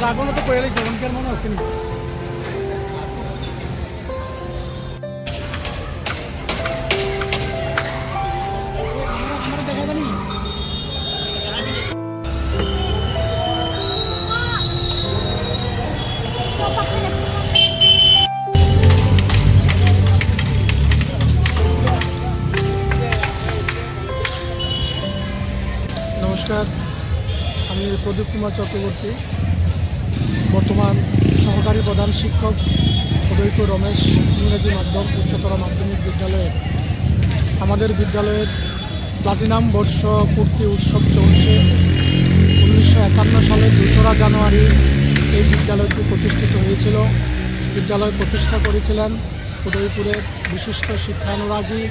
জাগলো তো কয়ে লাইছে অনেকের মনে আসেনি। নমস্কার, আমি প্রদীপ কুমার চক্রবর্তী, বর্তমান সহকারী প্রধান শিক্ষক উদয়পুর রমেশ ইংরেজি মাধ্যম উচ্চতর মাধ্যমিক বিদ্যালয়ের। আমাদের বিদ্যালয়ের প্লাটিনাম বর্ষ পূর্তি উৎসব চলছে। 1951 সালের 2রা জানুয়ারি এই বিদ্যালয়টি প্রতিষ্ঠিত হয়েছিল। বিদ্যালয় প্রতিষ্ঠা করেছিলেন উদয়পুরের বিশিষ্ট শিক্ষানুরাগী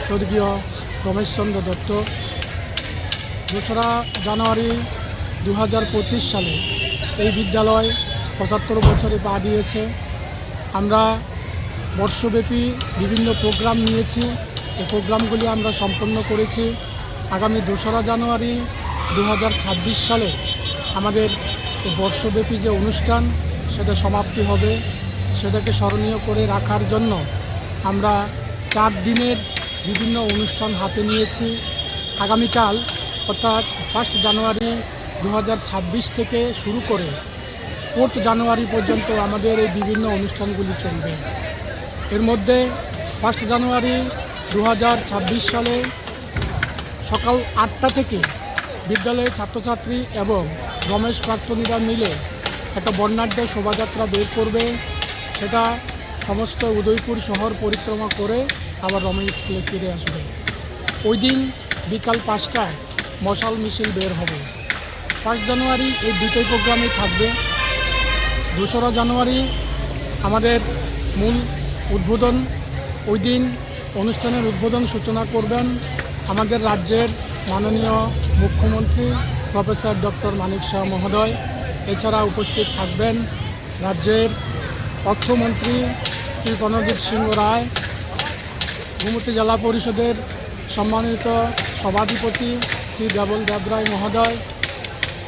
স্বর্গীয় রমেশচন্দ্র দত্ত। 2রা জানুয়ারি 2025 সালে এই বিদ্যালয় 75 বছরে পা দিয়েছে। আমরা বর্ষব্যাপী বিভিন্ন প্রোগ্রাম নিয়েছি। এই প্রোগ্রামগুলি আমরা সম্পন্ন করেছি। আগামী 2রা জানুয়ারি 2026 সালে আমাদের বর্ষব্যাপী যে অনুষ্ঠান সেটা সমাপ্তি হবে। সেটাকে স্মরণীয় করে রাখার জন্য আমরা 4 দিনের বিভিন্ন অনুষ্ঠান হাতে নিয়েছি। আগামীকাল অর্থাৎ 1 জানুয়ারি 2026 থেকে শুরু করে 4 জানুয়ারি পর্যন্ত আমাদের এই বিভিন্ন অনুষ্ঠানগুলি চলবে। এর মধ্যে 1 জানুয়ারি 2026 সালে সকাল 8টা থেকে বিদ্যালয়ের ছাত্রছাত্রী এবং রমেশ প্রাক্তনীরা মিলে একটা বর্ণাঢ্য শোভাযাত্রা বের করবে। সেটা সমস্ত উদয়পুর শহর পরিক্রমা করে আবার রমেশ স্কুলে ফিরে আসবে। ওই দিন বিকাল 5টায় মশাল মিছিল বের হবে। 1 জানুয়ারি এই দুটোই প্রোগ্রামে থাকবে। 2রা জানুয়ারি আমাদের মূল উদ্বোধন। ওই দিন অনুষ্ঠানের উদ্বোধন সূচনা করবেন আমাদের রাজ্যের মাননীয় মুখ্যমন্ত্রী প্রফেসর ডক্টর মানিক শাহ মহোদয়। এছাড়া উপস্থিত থাকবেন রাজ্যের অর্থমন্ত্রী শ্রী প্রণজিৎ সিংহ রায়, গোমতী জেলা পরিষদের সম্মানিত সভাধিপতি শ্রী দেবল দেবরায় মহোদয়,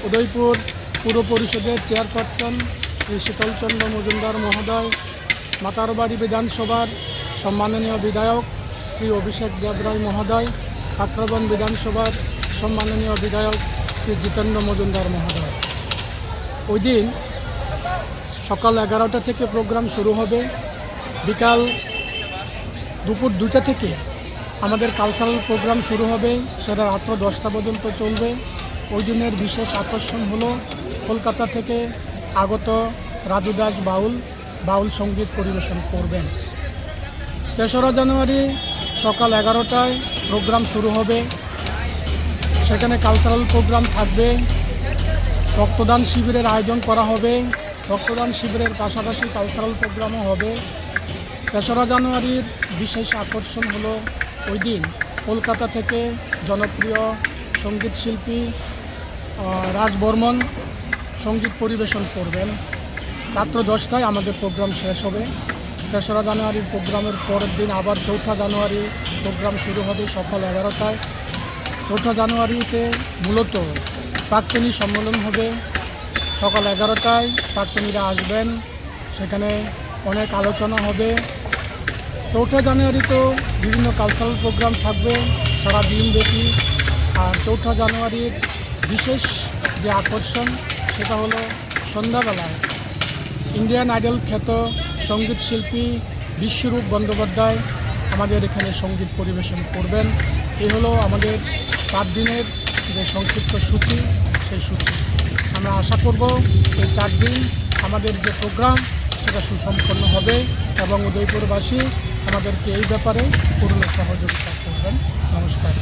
উদয়পুর পুর পরিষদের চেয়ারপারসন শ্রী শীতলচন্দ্র মজুমদার মহোদয়, মাতারবাড়ি বিধানসভার সম্মাননীয় বিধায়ক শ্রী অভিষেক দেবরায় মহোদয়, কাকরাবন বিধানসভার সম্মাননীয় বিধায়ক শ্রী জিতেন্দ্র মজুমদার মহোদয়। ওই দিন সকাল 11টা থেকে প্রোগ্রাম শুরু হবে। বিকাল দুপুর 2টা থেকে আমাদের কালচারাল প্রোগ্রাম শুরু হবে। সেটা রাত্র 10টা পর্যন্ত চলবে। ওই দিনের বিশেষ আকর্ষণ হলো কলকাতা থেকে আগত রাজু দাস বাউল সঙ্গীত পরিবেশন করবেন। 3রা জানুয়ারি সকাল 11টায় প্রোগ্রাম শুরু হবে। সেখানে কালচারাল প্রোগ্রাম থাকবে। রক্তদান শিবিরের আয়োজন করা হবে। রক্তদান শিবিরের পাশাপাশি কালচারাল প্রোগ্রামও হবে। 3রা জানুয়ারির বিশেষ আকর্ষণ হলো ওই দিন কলকাতা থেকে জনপ্রিয় সঙ্গীত শিল্পী রাজ বর্মন সঙ্গীত পরিবেশন করবেন। রাত্র 10টায় আমাদের প্রোগ্রাম শেষ হবে। 3রা জানুয়ারির প্রোগ্রামের পরের দিন আবার 4ঠা জানুয়ারি প্রোগ্রাম শুরু হবে সকাল 11টায়। 4ঠা জানুয়ারিতে মূলত প্রাক্তনী সম্মেলন হবে। সকাল 11টায় প্রাক্তনীরা আসবেন। সেখানে অনেক আলোচনা হবে। 4ঠা জানুয়ারিতেও বিভিন্ন কালচারাল প্রোগ্রাম থাকবে সারা দিনব্যাপী। আর 4ঠা জানুয়ারির বিশেষ যে আকর্ষণ সেটা হলো সন্ধ্যাবেলায় ইন্ডিয়ান আইডল খ্যাত সঙ্গীত শিল্পী বিশ্বরূপ বন্দ্যোপাধ্যায় আমাদের এখানে সঙ্গীত পরিবেশন করবেন। এই হলো আমাদের 4 দিনের যে সংক্ষিপ্ত সূচি, সেই সূচি। আমরা আশা করব এই 4 দিন আমাদের যে প্রোগ্রাম সেটা সুসম্পন্ন হবে এবং উদয়পুরবাসী আমাদেরকে এই ব্যাপারে পূর্ণ সহযোগিতা করবেন। নমস্কার।